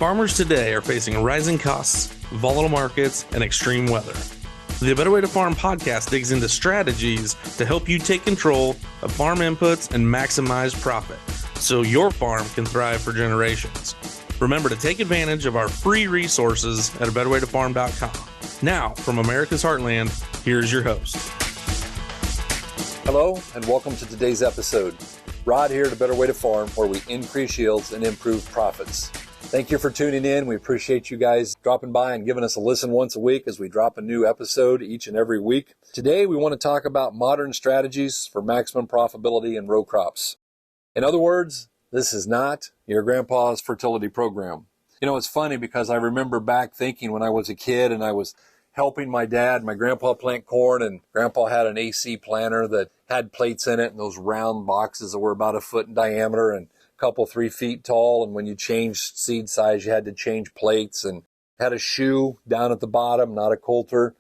Farmers today are facing rising costs, volatile markets, and extreme weather. The Better Way to Farm podcast digs into strategies to help you take control of farm inputs and maximize profit so your farm can thrive for generations. Remember to take advantage of our free resources at abetterwaytofarm.com. Now, from America's Heartland, here's your host. Hello, and welcome to today's episode. Rod here at Better Way to Farm, where we increase yields and improve profits. Thank you for tuning in. We appreciate you guys dropping by and giving us a listen once a week as we drop a new episode each and every week. Today, we want to talk about modern strategies for maximum profitability in row crops. In other words, this is not your grandpa's fertility program. You know, it's funny because I remember back thinking when I was a kid and I was helping my grandpa plant corn, and grandpa had an AC planter that had plates in it and those round boxes that were about a foot in diameter and a couple 3 feet tall. And when you changed seed size, you had to change plates, and had a shoe down at the bottom, not a coulter.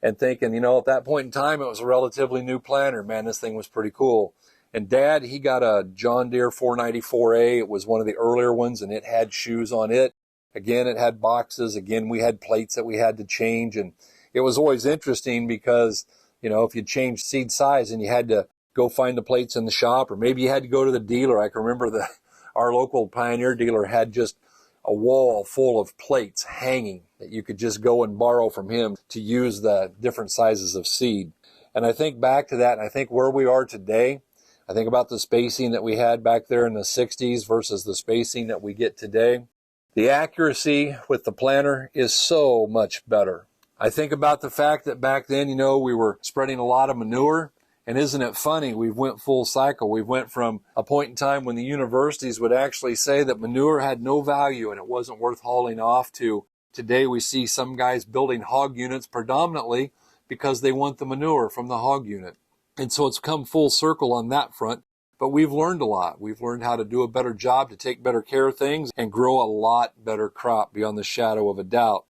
And thinking, at that point in time, it was a relatively new planter. Man, this thing was pretty cool. And Dad, he got a John Deere 494A. It was one of the earlier ones, and it had shoes on it. Again, it had boxes. Again, we had plates that we had to change. And it was always interesting because, if you changed seed size and you had to go find the plates in the shop, or maybe you had to go to the dealer. I can remember our local Pioneer dealer had just a wall full of plates hanging that you could just go and borrow from him to use the different sizes of seed. And I think back to that, and I think where we are today, I think about the spacing that we had back there in the 60s versus the spacing that we get today. The accuracy with the planter is so much better. I think about the fact that back then, we were spreading a lot of manure. And isn't it funny? We went full cycle. We went from a point in time when the universities would actually say that manure had no value and it wasn't worth hauling off, to today we see some guys building hog units predominantly because they want the manure from the hog unit. And so it's come full circle on that front. But we've learned a lot. We've learned how to do a better job, to take better care of things, and grow a lot better crop beyond the shadow of a doubt.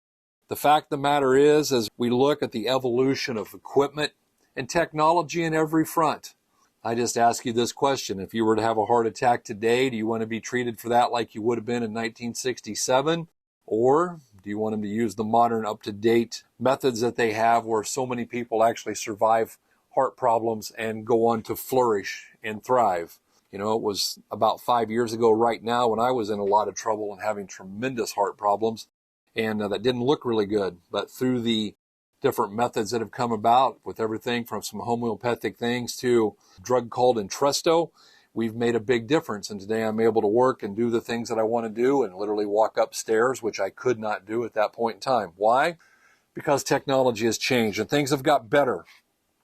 The fact of the matter is, as we look at the evolution of equipment and technology in every front, I just ask you this question. If you were to have a heart attack today, do you want to be treated for that like you would have been in 1967? Or do you want them to use the modern, up-to-date methods that they have where so many people actually survive heart problems and go on to flourish and thrive? It was about 5 years ago right now when I was in a lot of trouble and having tremendous heart problems, and that didn't look really good. But through the different methods that have come about, with everything from some homeopathic things to a drug called Entresto, we've made a big difference. And today I'm able to work and do the things that I want to do and literally walk upstairs, which I could not do at that point in time. Why? Because technology has changed and things have got better.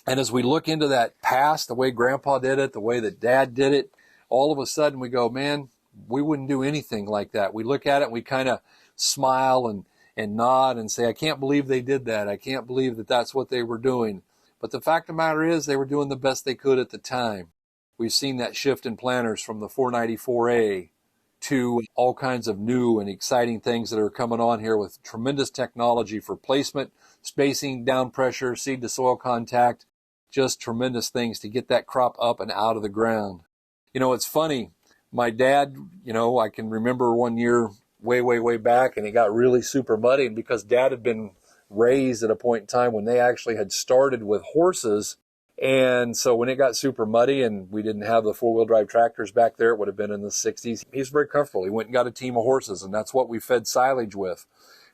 And as we look into that past, the way Grandpa did it, the way that Dad did it, all of a sudden we go, man, we wouldn't do anything like that. We look at it and we kind of smile and nod and say, I can't believe they did that. I can't believe that that's what they were doing. But the fact of the matter is, they were doing the best they could at the time. We've seen that shift in planters from the 494A to all kinds of new and exciting things that are coming on here with tremendous technology for placement, spacing, down pressure, seed to soil contact. Just tremendous things to get that crop up and out of the ground. It's funny. My dad, I can remember one year way back, and it got really super muddy. And because Dad had been raised at a point in time when they actually had started with horses, and so when it got super muddy and we didn't have the four-wheel drive tractors back there, it would have been in the 60s. He's very comfortable. He went and got a team of horses, and that's what we fed silage with.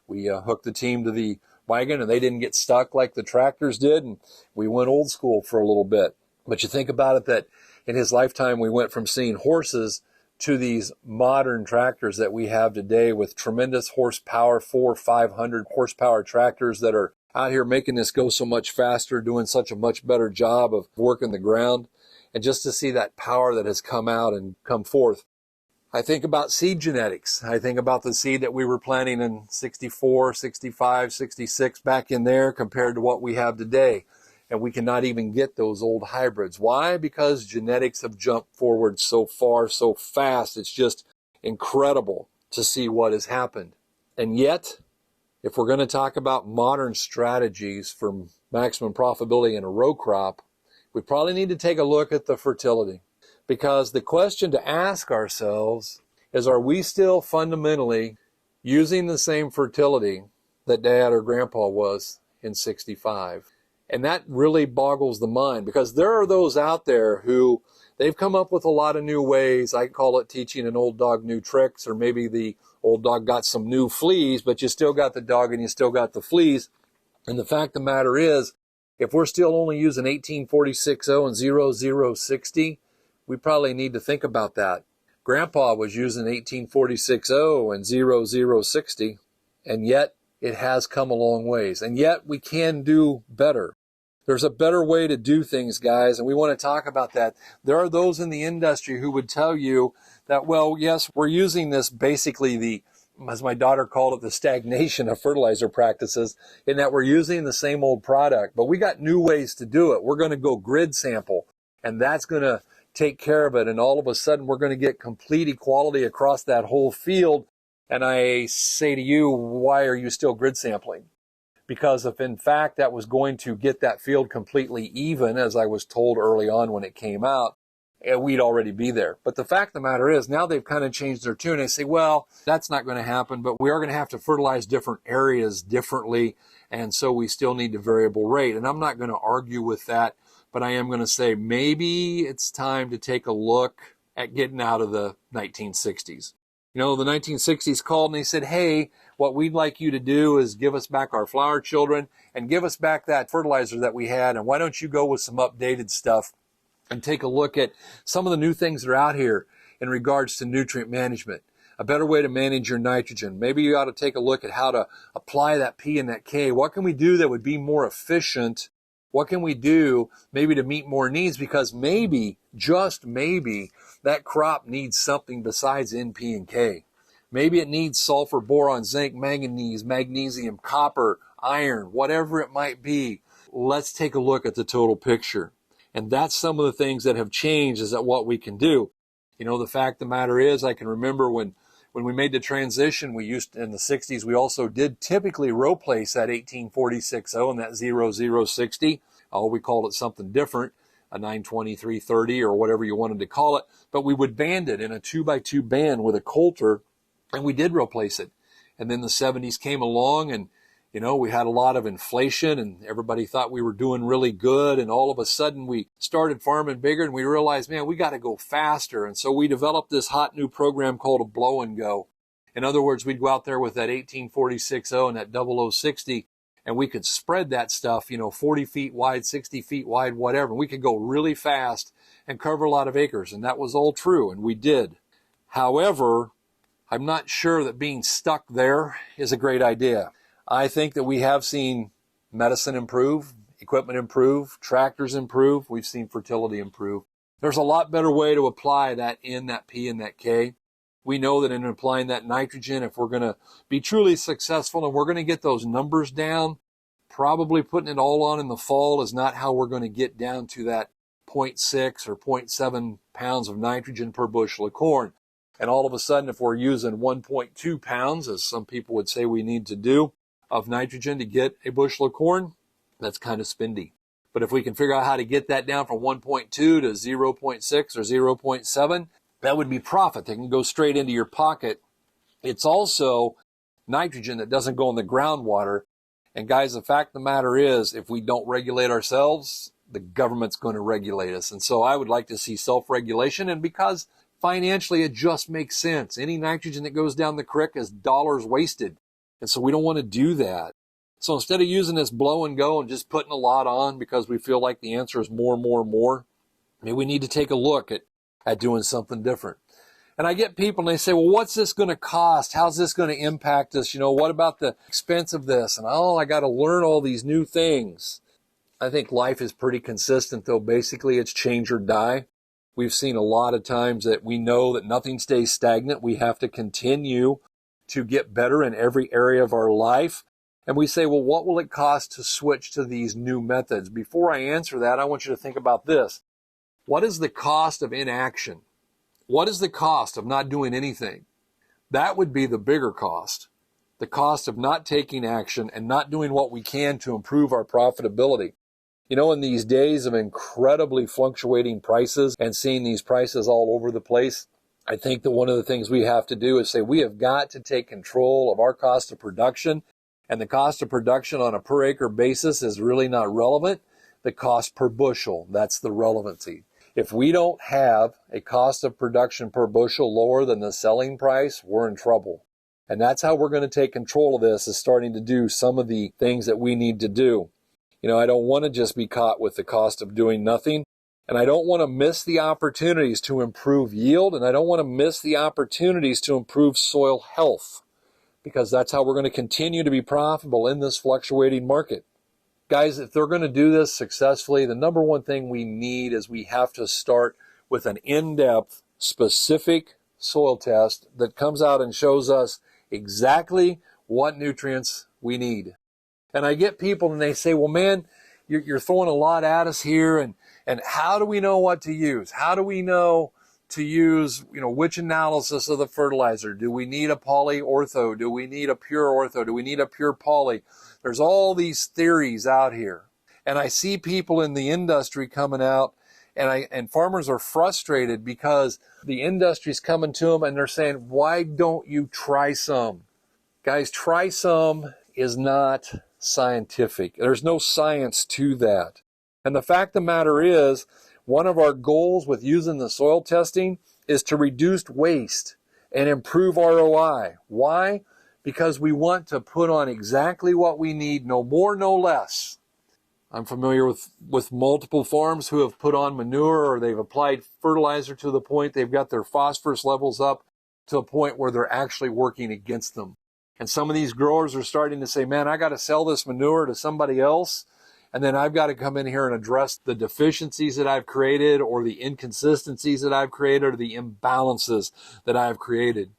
We hooked the team to the wagon, and they didn't get stuck like the tractors did, and we went old school for a little bit. But you think about it, that in his lifetime we went from seeing horses to these modern tractors that we have today with tremendous horsepower, 400-500 horsepower tractors that are out here making this go so much faster, doing such a much better job of working the ground. And just to see that power that has come out and come forth. I think about seed genetics. I think about the seed that we were planting in 64, 65, 66 back in there compared to what we have today. And we cannot even get those old hybrids. Why? Because genetics have jumped forward so far, so fast. It's just incredible to see what has happened. And yet, if we're going to talk about modern strategies for maximum profitability in a row crop, we probably need to take a look at the fertility. Because the question to ask ourselves is, are we still fundamentally using the same fertility that Dad or Grandpa was in 65. And that really boggles the mind, because there are those out there who they've come up with a lot of new ways. I call it teaching an old dog new tricks, or maybe the old dog got some new fleas, but you still got the dog and you still got the fleas. And the fact of the matter is, if we're still only using 1846.0 and 0060, we probably need to think about that. Grandpa was using 1846.0 and 0060, and yet it has come a long ways. And yet we can do better. There's a better way to do things, guys, and we want to talk about that. There are those in the industry who would tell you that, well, yes, we're using this basically as my daughter called it, the stagnation of fertilizer practices, in that we're using the same old product, but we got new ways to do it. We're going to go grid sample, and that's going to take care of it. And all of a sudden, we're going to get complete equality across that whole field. And I say to you, why are you still grid sampling? Because if in fact that was going to get that field completely even, as I was told early on when it came out, we'd already be there. But the fact of the matter is, now they've kind of changed their tune. They say, well, that's not going to happen, but we are going to have to fertilize different areas differently, and so we still need a variable rate. And I'm not going to argue with that, but I am going to say maybe it's time to take a look at getting out of the 1960s. You know, the 1960s called and they said, hey, what we'd like you to do is give us back our flower children and give us back that fertilizer that we had, and why don't you go with some updated stuff and take a look at some of the new things that are out here in regards to nutrient management, a better way to manage your nitrogen. Maybe you ought to take a look at how to apply that P and that K. What can we do that would be more efficient? What can we do maybe to meet more needs? Because maybe, just maybe, that crop needs something besides N, P, and K. Maybe it needs sulfur, boron, zinc, manganese, magnesium, copper, iron, whatever it might be. Let's take a look at the total picture. And that's some of the things that have changed, is that what we can do. You know, the fact of the matter is, I can remember when we made the transition, we used, in the 60s, we also did typically row place that 1846.0 and that 0060. We called it something different, a 923.30 or whatever you wanted to call it. But we would band it in a 2x2 band with a coulter, and we did row place it. And then the 70s came along, and you know, we had a lot of inflation and everybody thought we were doing really good. And all of a sudden we started farming bigger and we realized, man, we got to go faster. And so we developed this hot new program called a blow and go. In other words, we'd go out there with that 1846.0 and that 0060, and we could spread that stuff, 40 feet wide, 60 feet wide, whatever. And we could go really fast and cover a lot of acres. And that was all true. And we did. However, I'm not sure that being stuck there is a great idea. I think that we have seen medicine improve, equipment improve, tractors improve. We've seen fertility improve. There's a lot better way to apply that N, that P, and that K. We know that in applying that nitrogen, if we're going to be truly successful and we're going to get those numbers down, probably putting it all on in the fall is not how we're going to get down to that 0.6 or 0.7 pounds of nitrogen per bushel of corn. And all of a sudden, if we're using 1.2 pounds, as some people would say we need to do, of nitrogen to get a bushel of corn, that's kind of spendy. But if we can figure out how to get that down from 1.2 to 0.6 or 0.7, that would be profit. That can go straight into your pocket. It's also nitrogen that doesn't go in the groundwater. And guys, the fact of the matter is, if we don't regulate ourselves, the government's going to regulate us. And so I would like to see self-regulation. And because financially it just makes sense. Any nitrogen that goes down the creek is dollars wasted. And so we don't want to do that. So instead of using this blow and go and just putting a lot on because we feel like the answer is more, maybe we need to take a look at doing something different. And I get people and they say, well, what's this going to cost? How's this going to impact us? What about the expense of this? And I got to learn all these new things. I think life is pretty consistent, though. Basically, it's change or die. We've seen a lot of times that we know that nothing stays stagnant. We have to continue to get better in every area of our life. And we say, well, what will it cost to switch to these new methods? Before I answer that, I want you to think about this. What is the cost of inaction? What is the cost of not doing anything? That would be the bigger cost. The cost of not taking action and not doing what we can to improve our profitability. In these days of incredibly fluctuating prices and seeing these prices all over the place, I think that one of the things we have to do is say we have got to take control of our cost of production, and the cost of production on a per acre basis is really not relevant. The cost per bushel, that's the relevancy. If we don't have a cost of production per bushel lower than the selling price, we're in trouble. And that's how we're going to take control of this, is starting to do some of the things that we need to do. I don't want to just be caught with the cost of doing nothing. And I don't want to miss the opportunities to improve yield. And I don't want to miss the opportunities to improve soil health, because that's how we're going to continue to be profitable in this fluctuating market. Guys, if they're going to do this successfully, the number one thing we need is we have to start with an in-depth, specific soil test that comes out and shows us exactly what nutrients we need. And I get people and they say, well, man, you're throwing a lot at us here, and how do we know what to use? How do we know to use, which analysis of the fertilizer? Do we need a poly-ortho? Do we need a pure ortho? Do we need a pure poly? There's all these theories out here. And I see people in the industry coming out, and farmers are frustrated because the industry's coming to them and they're saying, why don't you try some? Guys, try some is not scientific. There's no science to that. And the fact of the matter is, one of our goals with using the soil testing is to reduce waste and improve ROI. Why? Because we want to put on exactly what we need, no more, no less. I'm familiar with multiple farms who have put on manure, or they've applied fertilizer to the point they've got their phosphorus levels up to a point where they're actually working against them. And some of these growers are starting to say, man, I got to sell this manure to somebody else, and then I've got to come in here and address the deficiencies that I've created, or the inconsistencies that I've created, or the imbalances that I've created.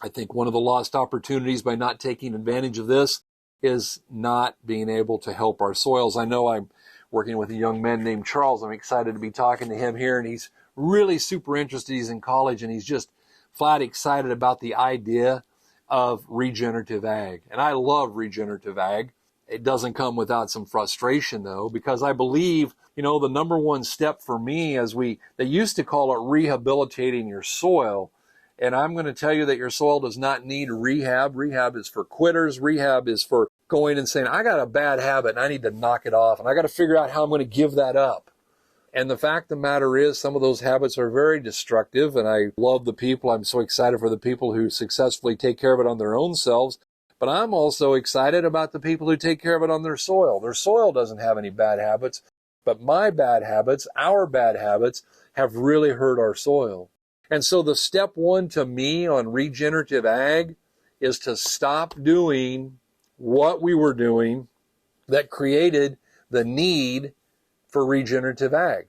I think one of the lost opportunities by not taking advantage of this is not being able to help our soils. I know I'm working with a young man named Charles. I'm excited to be talking to him here, and he's really super interested. He's in college, and he's just flat excited about the idea of regenerative ag. And I love regenerative ag. It doesn't come without some frustration, though, because I believe, the number one step for me, they used to call it rehabilitating your soil. And I'm going to tell you that your soil does not need rehab. Rehab is for quitters. Rehab is for going and saying, I got a bad habit and I need to knock it off, and I got to figure out how I'm going to give that up. And the fact of the matter is, some of those habits are very destructive, and I love the people. I'm so excited for the people who successfully take care of it on their own selves. But I'm also excited about the people who take care of it on their soil. Their soil doesn't have any bad habits, but my bad habits, our bad habits, have really hurt our soil. And so the step one to me on regenerative ag is to stop doing what we were doing that created the need for regenerative ag.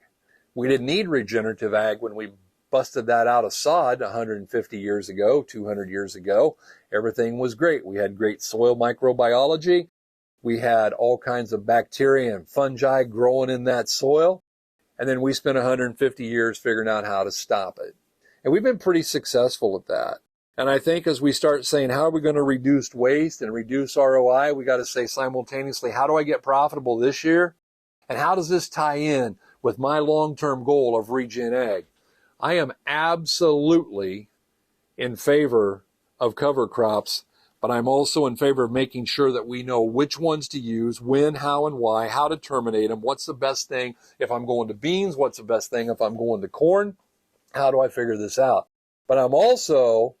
We didn't need regenerative ag when we busted that out of sod 150 years ago, 200 years ago. Everything was great. We had great soil microbiology. We had all kinds of bacteria and fungi growing in that soil. And then we spent 150 years figuring out how to stop it. And we've been pretty successful at that. And I think as we start saying, how are we going to reduce waste and reduce ROI, we got to say simultaneously, how do I get profitable this year? And how does this tie in with my long-term goal of regen ag? I am absolutely in favor of cover crops, but I'm also in favor of making sure that we know which ones to use, when, how, and why, how to terminate them, what's the best thing if I'm going to beans, what's the best thing if I'm going to corn, how do I figure this out? But I'm also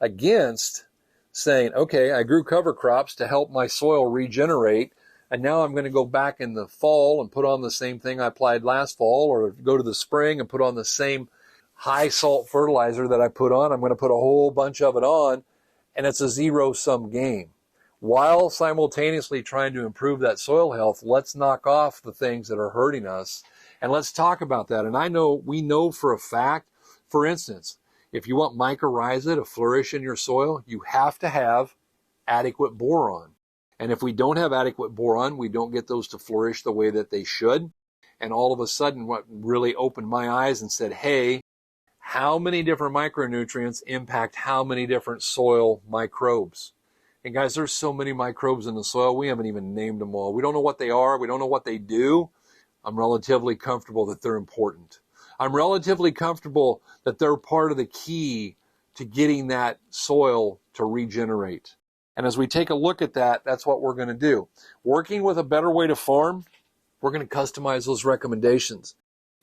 against saying, okay, I grew cover crops to help my soil regenerate, and now I'm going to go back in the fall and put on the same thing I applied last fall, or go to the spring and put on the same high salt fertilizer that I put on. I'm going to put a whole bunch of it on, and it's a zero-sum game. While simultaneously trying to improve that soil health, let's knock off the things that are hurting us, and let's talk about that. And we know for a fact, for instance, if you want mycorrhiza to flourish in your soil, you have to have adequate boron. And if we don't have adequate boron, we don't get those to flourish the way that they should. And all of a sudden, what really opened my eyes and said, hey, how many different micronutrients impact how many different soil microbes? And guys, there's so many microbes in the soil, we haven't even named them all. We don't know what they are. We don't know what they do. I'm relatively comfortable that they're important. I'm relatively comfortable that they're part of the key to getting that soil to regenerate. And as we take a look at that, that's what we're going to do. Working with a better way to farm, we're going to customize those recommendations.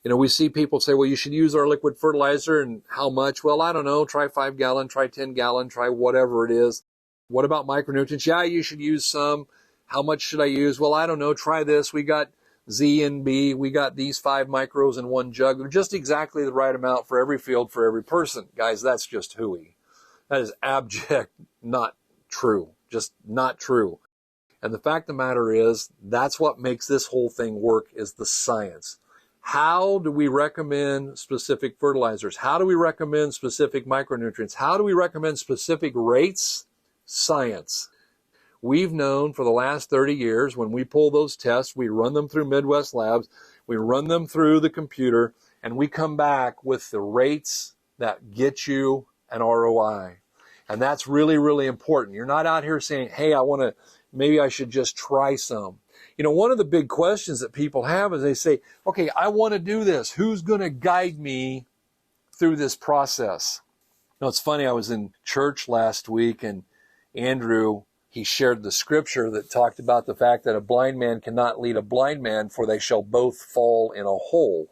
We see people say, well, you should use our liquid fertilizer, and how much? Well, I don't know, try 5 gallon, try 10 gallon, try whatever it is. What about micronutrients? Yeah, you should use some. How much should I use? Well, I don't know, try this. We got Z and B. We got these 5 micros in one jug. They're just exactly the right amount for every field, for every person. Guys, that's just hooey. That is abject, not true. Just not true. And the fact of the matter is, that's what makes this whole thing work, is the science. How do we recommend specific fertilizers? How do we recommend specific micronutrients? How do we recommend specific rates? Science. We've known for the last 30 years, when we pull those tests, we run them through Midwest Labs, we run them through the computer, and we come back with the rates that get you an ROI. And that's really, really important. You're not out here saying, hey, maybe I should just try some. One of the big questions that people have is they say, okay, I want to do this. Who's going to guide me through this process? It's funny, I was in church last week, and Andrew, he shared the scripture that talked about the fact that a blind man cannot lead a blind man, for they shall both fall in a hole.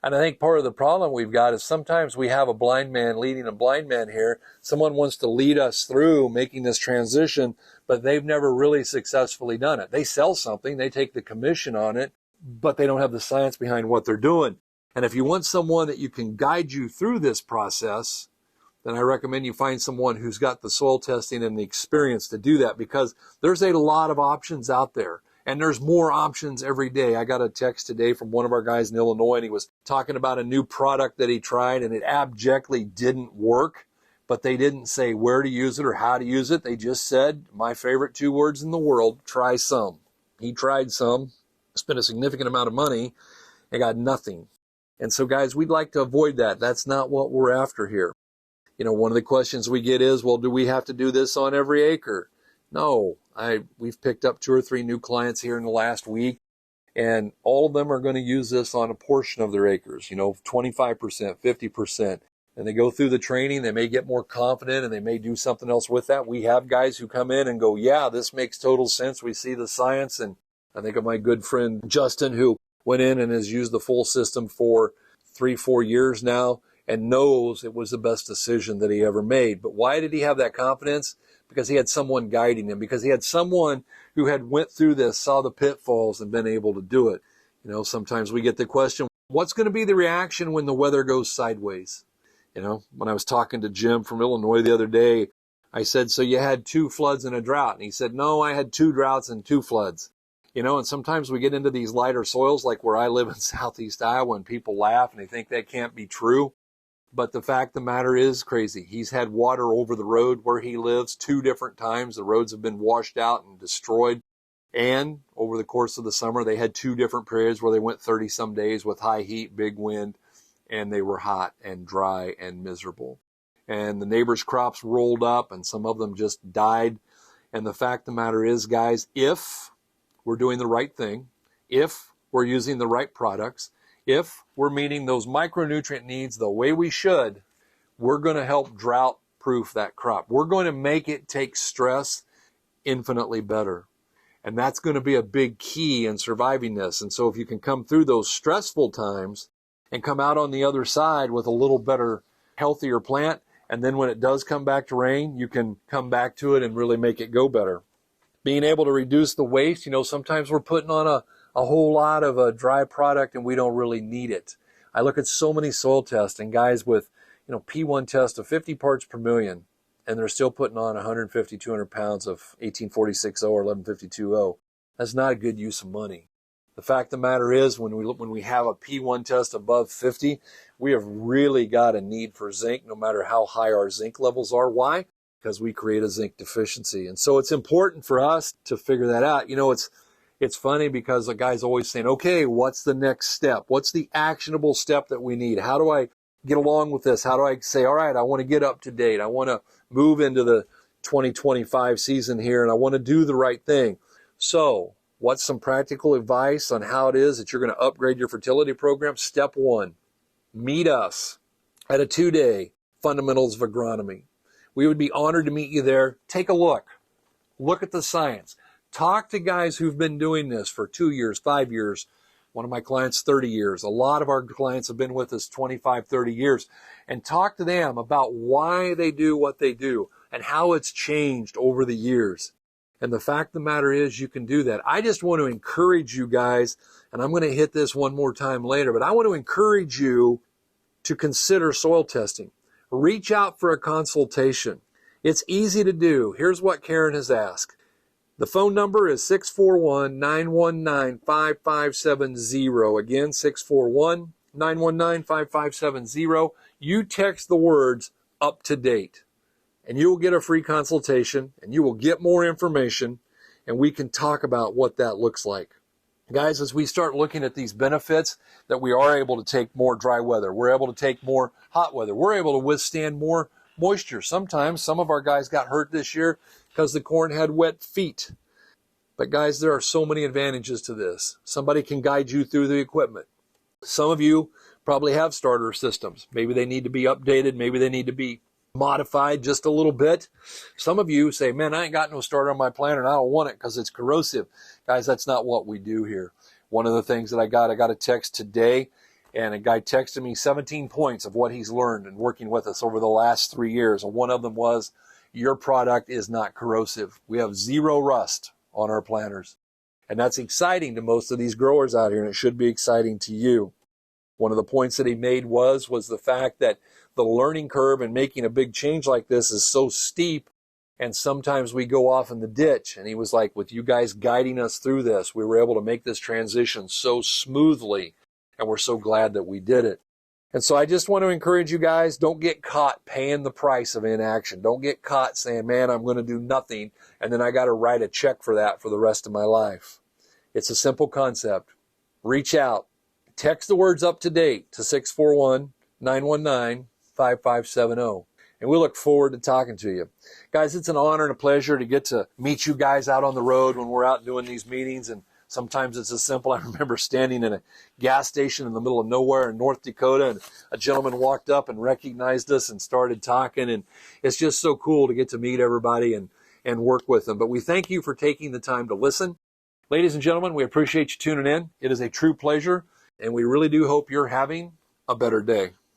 And I think part of the problem we've got is sometimes we have a blind man leading a blind man here. Someone wants to lead us through making this transition, but they've never really successfully done it. They sell something, they take the commission on it, but they don't have the science behind what they're doing. And if you want someone that you can guide you through this process, then I recommend you find someone who's got the soil testing and the experience to do that, because there's a lot of options out there. And there's more options every day. I got a text today from one of our guys in Illinois, and he was talking about a new product that he tried, and it abjectly didn't work, but they didn't say where to use it or how to use it. They just said, my favorite 2 words in the world, try some. He tried some, spent a significant amount of money, and got nothing. And so, guys, we'd like to avoid that. That's not what we're after here. One of the questions we get is, well, do we have to do this on every acre? No, we've picked up 2 or 3 new clients here in the last week, and all of them are going to use this on a portion of their acres, 25%, 50%. And they go through the training, they may get more confident, and they may do something else with that. We have guys who come in and go, yeah, this makes total sense. We see the science. And I think of my good friend Justin, who went in and has used the full system for 3-4 years now and knows it was the best decision that he ever made. But why did he have that confidence? Because he had someone guiding him, because he had someone who had went through this, saw the pitfalls, and been able to do it. Sometimes we get the question, what's going to be the reaction when the weather goes sideways? When I was talking to Jim from Illinois the other day, I said, so you had 2 floods and a drought? And he said, no, I had 2 droughts and 2 floods. And sometimes we get into these lighter soils, like where I live in southeast Iowa, and people laugh and they think that can't be true. But the fact of the matter is crazy. He's had water over the road where he lives 2 different times. The roads have been washed out and destroyed. And over the course of the summer, they had 2 different periods where they went 30-some days with high heat, big wind, and they were hot and dry and miserable. And the neighbors' crops rolled up, and some of them just died. And the fact of the matter is, guys, if we're doing the right thing, if we're using the right products, if we're meeting those micronutrient needs the way we should, we're going to help drought-proof that crop. We're going to make it take stress infinitely better. And that's going to be a big key in surviving this. And so if you can come through those stressful times and come out on the other side with a little better, healthier plant, and then when it does come back to rain, you can come back to it and really make it go better. Being able to reduce the waste, sometimes we're putting on a whole lot of a dry product and we don't really need it. I look at so many soil tests and guys with, P1 test of 50 parts per million, and they're still putting on 150, 200 pounds of 1846O or 1152O. That's not a good use of money. The fact of the matter is, when we have a P1 test above 50, we have really got a need for zinc, no matter how high our zinc levels are. Why? Because we create a zinc deficiency. And so it's important for us to figure that out. It's funny because the guy's always saying, okay, what's the next step? What's the actionable step that we need? How do I get along with this? How do I say, all right, I want to get up to date. I want to move into the 2025 season here, and I want to do the right thing. So what's some practical advice on how it is that you're going to upgrade your fertility program? Step 1, meet us at a 2-day Fundamentals of Agronomy. We would be honored to meet you there. Take a look. Look at the science. Talk to guys who've been doing this for 2 years, 5 years. One of my clients, 30 years. A lot of our clients have been with us 25, 30 years. And talk to them about why they do what they do and how it's changed over the years. And the fact of the matter is you can do that. I just want to encourage you guys, and I'm going to hit this one more time later, but I want to encourage you to consider soil testing. Reach out for a consultation. It's easy to do. Here's what Karen has asked. The phone number is 641-919-5570. Again, 641-919-5570. You text the words "up to date," and you will get a free consultation, and you will get more information, and we can talk about what that looks like. Guys, as we start looking at these benefits, that we are able to take more dry weather, we're able to take more hot weather, we're able to withstand more moisture. Sometimes some of our guys got hurt this year because the corn had wet feet. But guys, there are so many advantages to this. Somebody can guide you through the equipment. Some of you probably have starter systems. Maybe they need to be updated. Maybe they need to be modified just a little bit. Some of you say, man, I ain't got no starter on my planter and I don't want it because it's corrosive. Guys, that's not what we do here. One of the things that I got a text today, and a guy texted me 17 points of what he's learned in working with us over the last 3 years. And one of them was, your product is not corrosive. We have zero rust on our planters. And that's exciting to most of these growers out here, and it should be exciting to you. One of the points that he made was the fact that the learning curve in making a big change like this is so steep, and sometimes we go off in the ditch. And he was like, with you guys guiding us through this, we were able to make this transition so smoothly, and we're so glad that we did it. And so I just want to encourage you guys, don't get caught paying the price of inaction. Don't get caught saying, man, I'm going to do nothing, and then I got to write a check for that for the rest of my life. It's a simple concept. Reach out. Text the words "up to date" to 641-919-5570. And we look forward to talking to you. Guys, it's an honor and a pleasure to get to meet you guys out on the road when we're out doing these meetings. And sometimes it's as simple. I remember standing in a gas station in the middle of nowhere in North Dakota, and a gentleman walked up and recognized us and started talking. And it's just so cool to get to meet everybody and work with them. But we thank you for taking the time to listen. Ladies and gentlemen, we appreciate you tuning in. It is a true pleasure, and we really do hope you're having a better day.